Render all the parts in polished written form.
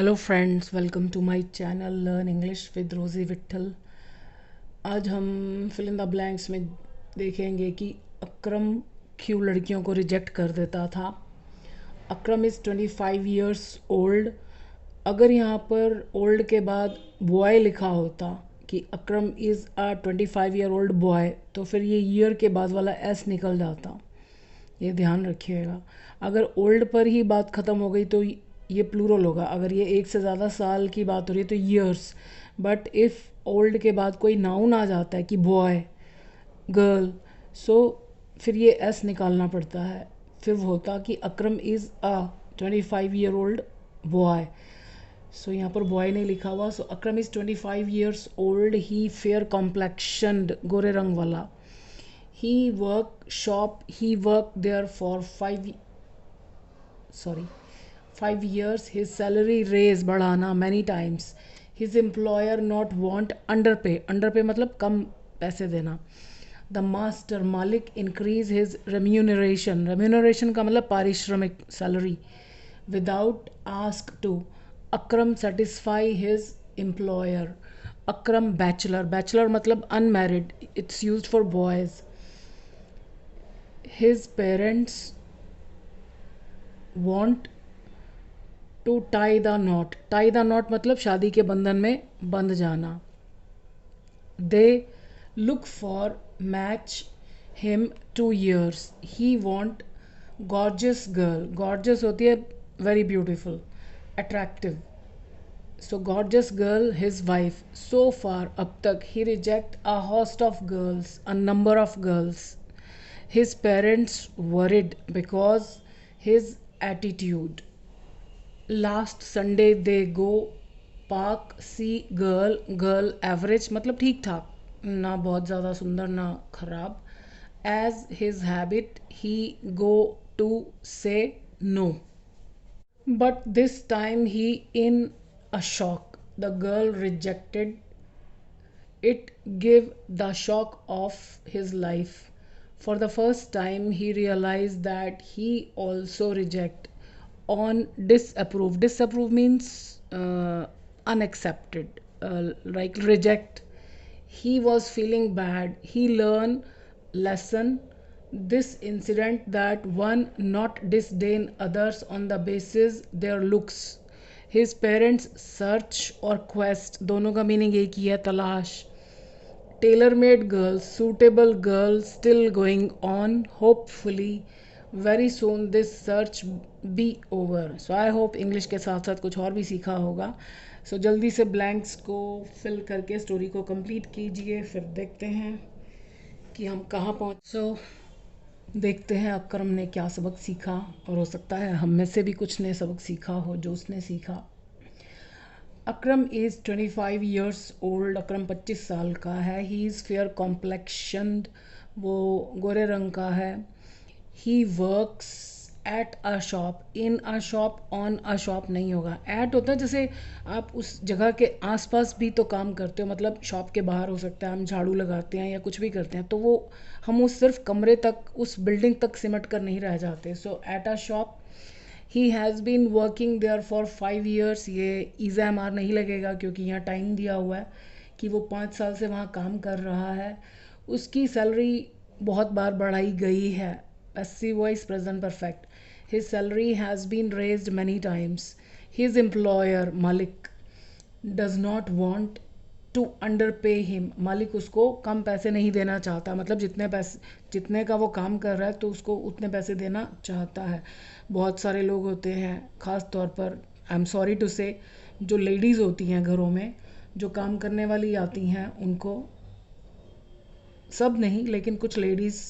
Hello friends, welcome to my channel learn English with Rosie Vitthal. आज हम fill in the blanks में देखेंगे कि अकरम क्यों लड़कियों को रिजेक्ट कर देता था। अकरम इज़ 25 ईयर्स ओल्ड। अगर यहाँ पर ओल्ड के बाद बॉय लिखा होता कि Akram is a 25 year old boy, तो फिर ये ईयर के बाद वाला एस निकल जाता। ये ध्यान रखिएगा। अगर ओल्ड पर ही बात ख़त्म हो गई तो ये प्लूरल होगा। अगर ये एक से ज़्यादा साल की बात हो रही है तो ईयर्स। बट इफ़ ओल्ड के बाद कोई नाउन आ जाता है कि बॉय, गर्ल, सो फिर ये एस निकालना पड़ता है। फिर वो होता कि Akram is a 25 year old boy. So यहाँ पर बॉय नहीं लिखा हुआ। So Akram is 25 years old. He fair complexioned, गोरे रंग वाला। He worked there for 5 years. His salary raise बढ़ाना many times. His employer not want underpay मतलब कम पैसे देना. The master मालिक increase his remuneration का मतलब पारिश्रमिक, salary, without ask to. Akram satisfy his employer. Akram bachelor मतलब unmarried, it's used for boys. His parents want to tie the knot मतलब शादी के बंधन में बंध जाना. They look for match him 2 years. He want gorgeous girl. Gorgeous होती है very beautiful, attractive. So gorgeous girl, his wife. So far अब तक he reject a host of girls, a number of girls. His parents worried because his attitude. Last Sunday they go park, see girl average मतलब ठीक ठाक, ना बहुत ज़्यादा सुंदर ना खराब. As his habit he go to say no. But this time he in a shock. The girl rejected. It gave the shock of his life. For the first time he realized that he also reject on disapprove. Disapprove means unaccepted, like reject. He was feeling bad. He learned lesson this incident that one not disdain others on the basis their looks. His parents search और quest दोनों का meaning एक ही है, तलाश. Tailor made girls, suitable girls still going on. Hopefully very soon this search be over. So I hope English के साथ साथ कुछ और भी सीखा होगा. सो जल्दी से ब्लैंक्स को फिल करके स्टोरी को कंप्लीट कीजिए, फिर देखते हैं कि हम कहाँ पहुँच. देखते हैं अकरम ने क्या सबक सीखा, और हो सकता है हम में से भी कुछ ने सबक सीखा हो जो उसने सीखा. अकरम इज़ 25 ईयर्स ओल्ड. अकरम 25 साल का है. ही इज़ फेयर कॉम्प्लेक्शनड, वो गोरे रंग का है. He works at a shop. In a shop, on a shop नहीं होगा. एट होता है जैसे आप उस जगह के आसपास भी तो काम करते हो, मतलब शॉप के बाहर हो सकता है, हम झाड़ू लगाते हैं या कुछ भी करते हैं, तो वो हम उस सिर्फ कमरे तक, उस बिल्डिंग तक सिमट कर नहीं रह जाते. So at a shop. He has been working there for 5 years. ये ईज़ा एम आर नहीं लगेगा क्योंकि यहाँ टाइम दिया हुआ है कि वो 5 साल से वहाँ काम कर रहा है. उसकी सैलरी बहुत बार बढ़ाई गई है. Passive voice present perfect. His salary has been raised many times. His employer मालिक does not want to underpay him. मालिक उसको कम पैसे नहीं देना चाहता, मतलब जितने का वो काम कर रहा है तो उसको उतने पैसे देना चाहता है. बहुत सारे लोग होते हैं, ख़ास तौर पर आई एम सॉरी टू से, जो लेडीज़ होती हैं घरों में, जो काम करने वाली आती हैं, उनको, सब नहीं लेकिन कुछ लेडीज़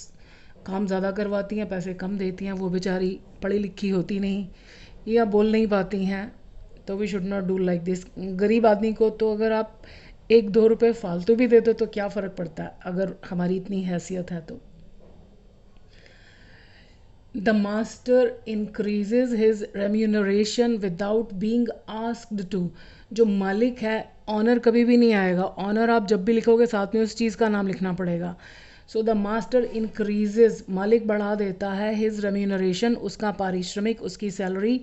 काम ज़्यादा करवाती हैं, पैसे कम देती हैं. वो बेचारी पढ़ी लिखी होती नहीं या बोल नहीं पाती हैं. तो we should not do like this. गरीब आदमी को तो अगर आप 1-2 रुपए फालतू भी दे दो तो क्या फ़र्क पड़ता है, अगर हमारी इतनी हैसियत है तो. The master increases his remuneration without being asked to. जो मालिक है, ऑनर कभी भी नहीं आएगा. ऑनर आप जब भी लिखोगे साथ में उस चीज़ का नाम लिखना पड़ेगा. सो द मास्टर इंक्रीजेज, मालिक बढ़ा देता है, हिज रेम्यूनरेशन, उसका पारिश्रमिक, उसकी सैलरी,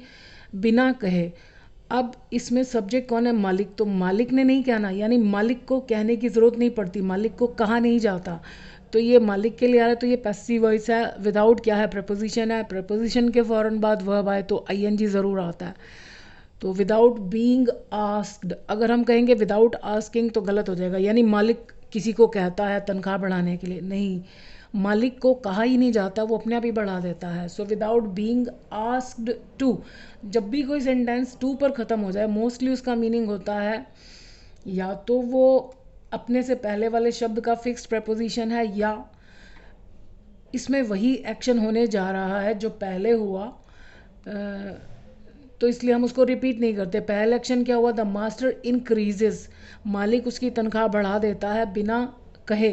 बिना कहे. अब इसमें सब्जेक्ट कौन है? मालिक। तो मालिक ने नहीं कहना, यानी मालिक को कहने की ज़रूरत नहीं पड़ती, मालिक को कहा नहीं जाता। तो ये मालिक के लिए आ रहा है, तो ये पैसिव वॉइस है। विदाउट क्या है? प्रपोजिशन है। प्रपोजिशन के फ़ौरन बाद वर्ब आए तो आईएनजी ज़रूर आता है। तो विदाउट बीइंग आस्क्ड, अगर हम कहेंगे विदाउट आस्किंग तो गलत हो जाएगा, यानी मालिक किसी को कहता है तनख्वाह बढ़ाने के लिए, नहीं, मालिक को कहा ही नहीं जाता, वो अपने आप ही बढ़ा देता है। So without being asked to, जब भी कोई सेंटेंस टू पर ख़त्म हो जाए मोस्टली उसका मीनिंग होता है या तो वो अपने से पहले वाले शब्द का फिक्स्ड प्रपोजिशन है, या इसमें वही एक्शन होने जा रहा है जो पहले हुआ, तो इसलिए हम उसको रिपीट नहीं करते। पहला एक्शन क्या हुआ? द मास्टर इंक्रीजेस, मालिक उसकी तनख्वाह बढ़ा देता है बिना कहे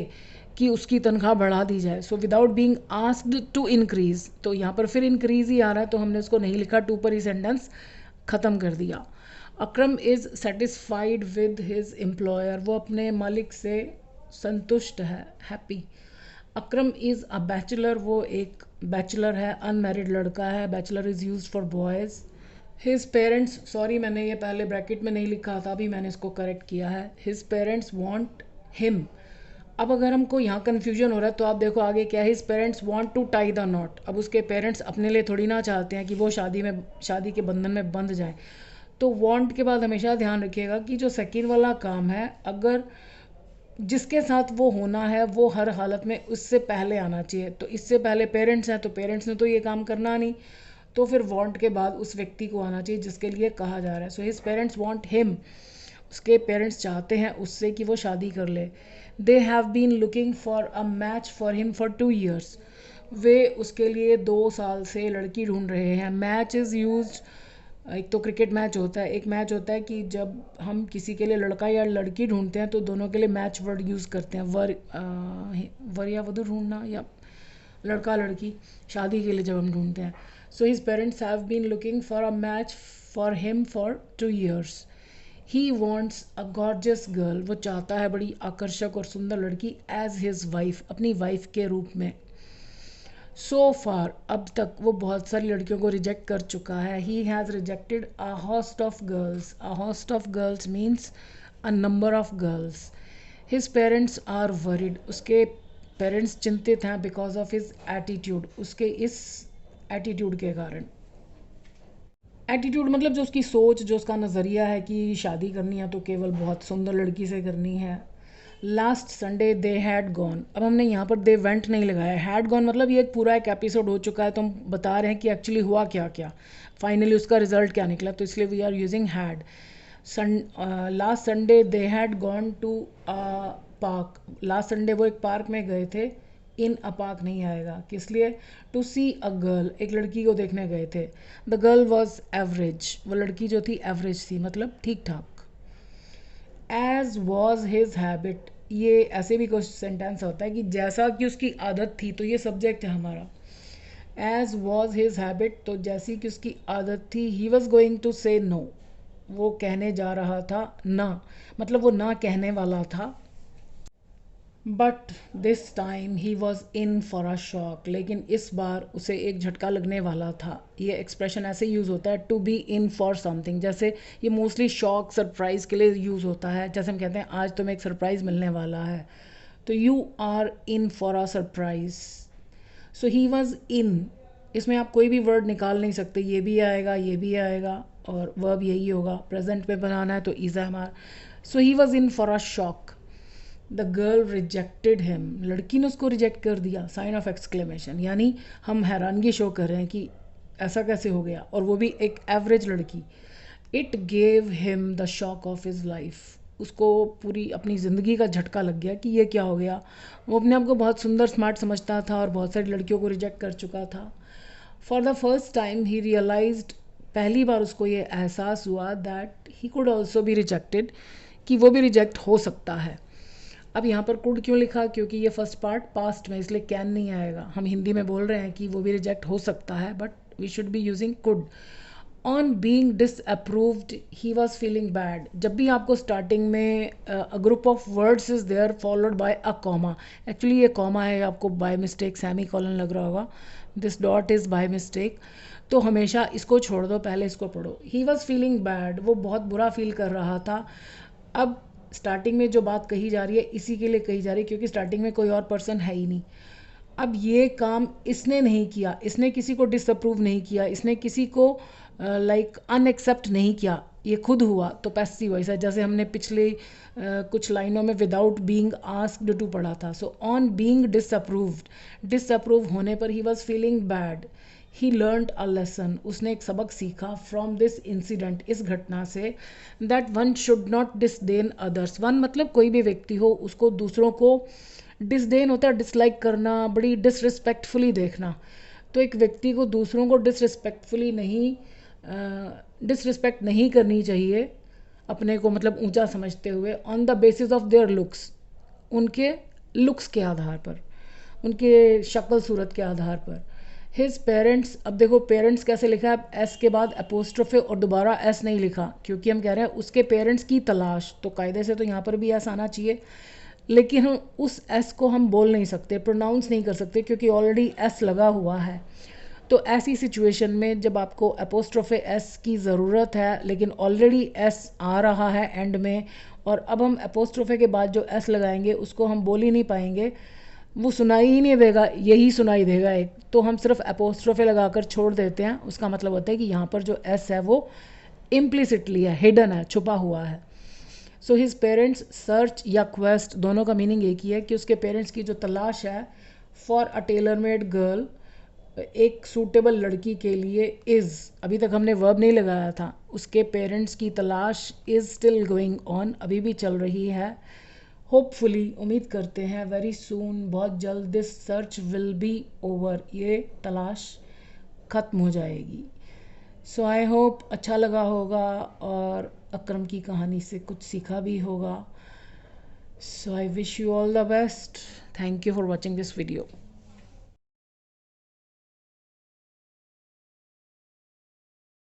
कि उसकी तनख्वाह बढ़ा दी जाए। So without being asked to increase, तो यहाँ पर फिर इंक्रीज ही आ रहा है, तो हमने उसको नहीं लिखा, टू पर ही सेंटेंस ख़त्म कर दिया। Akram is satisfied with his employer, वो अपने मालिक से संतुष्ट है, happy. Akram is a bachelor, वो एक बैचलर है, अनमैरिड लड़का है। Bachelor is used for boys. His parents, sorry मैंने ये पहले ब्रैकेट में नहीं लिखा था, अभी मैंने इसको करेक्ट किया है। His parents want him. अब अगर हमको यहाँ कन्फ्यूजन हो रहा है तो आप देखो आगे क्या है, his parents want to tie the knot. अब उसके पेरेंट्स अपने लिए थोड़ी ना चाहते हैं कि वो शादी के बंधन में बंध जाए। तो वांट के बाद हमेशा ध्यान रखिएगा कि जो सेकेंड वाला काम है, अगर जिसके साथ वो होना है वो हर हालत में उससे पहले आना चाहिए। तो इससे पहले पेरेंट्स हैं, तो पेरेंट्स ने तो ये काम करना नहीं, तो फिर वांट के बाद उस व्यक्ति को आना चाहिए जिसके लिए कहा जा रहा है। So his parents want him, उसके पेरेंट्स चाहते हैं उससे कि वो शादी कर ले। They have been looking for a match for him for 2 years, वे उसके लिए 2 साल से लड़की ढूंढ रहे हैं। मैच इज़ यूज, एक तो क्रिकेट मैच होता है, एक मैच होता है कि जब हम किसी के लिए लड़का या लड़की ढूंढते हैं तो दोनों के लिए मैच वर्ड यूज़ करते हैं। वर या वधू ढूंढना, या लड़का लड़की शादी के लिए जब हम ढूंढते हैं। So his parents have been looking for a match for him for 2 years। He wants a gorgeous girl, वो चाहता है बड़ी आकर्षक और सुंदर लड़की, एज हिज वाइफ, अपनी वाइफ के रूप में। सो फार, अब तक वो बहुत सारी लड़कियों को रिजेक्ट कर चुका है। He has rejected a host of girls. A host of girls means a number of girls. His parents are worried, उसके पेरेंट्स चिंतित हैं, बिकॉज ऑफ हिज एटीट्यूड, उसके इस एटीट्यूड के कारण। एटीट्यूड मतलब जो उसकी सोच, जो उसका नज़रिया है कि शादी करनी है तो केवल बहुत सुंदर लड़की से करनी है। Last Sunday they had gone, अब हमने यहाँ पर दे वेंट नहीं लगाया, हैड गॉन मतलब ये पूरा एक एपिसोड हो चुका है, तो हम बता रहे हैं कि एक्चुअली हुआ क्या क्या, फाइनली उसका रिजल्ट क्या निकला, तो इसलिए we are using had. Last Sunday they had gone to park, last Sunday वो एक पार्क में गए थे। इन अ पार्क नहीं आएगा, किस लिए? टू सी अ गर्ल, एक लड़की को देखने गए थे। द गर्ल वॉज एवरेज, वो लड़की जो थी एवरेज थी, मतलब ठीक ठाक। एज वॉज हिज हैबिट, ये ऐसे भी कुछ सेंटेंस होता है कि जैसा कि उसकी आदत थी, तो ये सब्जेक्ट है हमारा। एज वॉज हिज हैबिट, तो जैसी कि उसकी आदत थी। ही वॉज गोइंग टू से नो, वो कहने जा रहा था ना, मतलब वो ना कहने वाला था। But this time he was in for a shock, लेकिन इस बार उसे एक झटका लगने वाला था। ये एक्सप्रेशन ऐसे यूज़ होता है, to be in for something, जैसे ये मोस्टली शॉक सरप्राइज़ के लिए यूज़ होता है। जैसे हम कहते हैं आज तुम्हें एक सरप्राइज़ मिलने वाला है, तो you are in for a surprise. So he was in, इसमें आप कोई भी वर्ड निकाल नहीं सकते, ये भी आएगा, ये भी आएगा, और वर्ब यही होगा। प्रेजेंट में बनाना है तो इज़ है हमारा। So he was in for a shock. The girl rejected him, लड़की ने उसको रिजेक्ट कर दिया, साइन ऑफ एक्सक्लेमेशन, यानी हम हैरानगी शो कर रहे हैं कि ऐसा कैसे हो गया, और वो भी एक एवरेज लड़की। It gave him the shock of his life, उसको पूरी अपनी ज़िंदगी का झटका लग गया कि ये क्या हो गया। वो अपने आप को बहुत सुंदर स्मार्ट समझता था और बहुत सारी लड़कियों को रिजेक्ट कर चुका था। For the first time he realised, पहली बार उसको ये एहसास हुआ that he could also be rejected, कि वो भी रिजेक्ट हो सकता है। अब यहाँ पर कुड क्यों लिखा? क्योंकि ये फर्स्ट पार्ट पास्ट में, इसलिए कैन नहीं आएगा। हम हिंदी में बोल रहे हैं कि वो भी रिजेक्ट हो सकता है, but we should be using could. On being disapproved he was feeling bad. जब भी आपको स्टार्टिंग में a group of words is there followed by a comma, actually ये कॉमा है, आपको बाय मिस्टेक सेमी कॉलन लग रहा होगा, this dot is by mistake, तो हमेशा इसको छोड़ दो, पहले इसको पढ़ो। ही वॉज फीलिंग बैड, वो बहुत बुरा फील कर रहा था। अब स्टार्टिंग में जो बात कही जा रही है इसी के लिए कही जा रही है, क्योंकि स्टार्टिंग में कोई और पर्सन है ही नहीं। अब ये काम इसने नहीं किया, इसने किसी को डिसअप्रूव नहीं किया, इसने किसी को लाइक अनएक्सेप्ट नहीं किया, ये खुद हुआ, तो पैसिव वॉइस है, जैसे हमने पिछले कुछ लाइनों में विदाउट बीइंग आस्क्ड टू पढ़ा था। So on being disapproved, disapprove होने पर ही was feeling bad, he learned a lesson, उसने एक सबक सीखा फ्रॉम दिस इंसिडेंट, इस घटना से, that one should not disdain others. One मतलब कोई भी व्यक्ति हो, उसको दूसरों को, डिसडेन होता है डिसलाइक करना, बड़ी डिसरिस्पेक्टफुली देखना, तो एक व्यक्ति को दूसरों को डिसरिस्पेक्टफुली नहीं, डिसरिस्पेक्ट नहीं करनी चाहिए, अपने को मतलब ऊंचा समझते हुए, on the basis of their looks, उनके लुक्स के आधार पर, उनके शक्ल सूरत के आधार पर। हिज पेरेंट्स, अब देखो पेरेंट्स कैसे लिखा है, एस के बाद अपोस्ट्रोफे और दोबारा एस नहीं लिखा, क्योंकि हम कह रहे हैं उसके पेरेंट्स की तलाश, तो कायदे से तो यहाँ पर भी एस आना चाहिए, लेकिन हम उस एस को हम बोल नहीं सकते, प्रोनाउंस नहीं कर सकते, क्योंकि ऑलरेडी एस लगा हुआ है। तो ऐसी सिचुएशन में जब आपको अपोस्ट्रोफे एस की ज़रूरत है, लेकिन ऑलरेडी एस आ रहा है एंड में, और अब हम अपोस्ट्रोफे के बाद जो एस लगाएंगे उसको हम बोल ही नहीं पाएंगे, वो सुनाई ही नहीं देगा, यही सुनाई देगा एक, तो हम सिर्फ अपोस्ट्रोफे लगाकर छोड़ देते हैं। उसका मतलब होता है कि यहाँ पर जो एस है वो इम्प्लिसिटली है, हिडन है, छुपा हुआ है। सो हिज पेरेंट्स सर्च या क्वेस्ट, दोनों का मीनिंग एक ही है कि उसके पेरेंट्स की जो तलाश है for a tailor made girl, एक सूटेबल लड़की के लिए, इज़, अभी तक हमने वर्ब नहीं लगाया था, उसके पेरेंट्स की तलाश इज़ स्टिल गोइंग ऑन, अभी भी चल रही है। होपफुली, उम्मीद करते हैं, वेरी सून, बहुत जल्द, this search will be over, ये तलाश ख़त्म हो जाएगी। सो आई होप अच्छा लगा होगा और अकरम की कहानी से कुछ सीखा भी होगा। So I wish you all the best. Thank you for watching this video.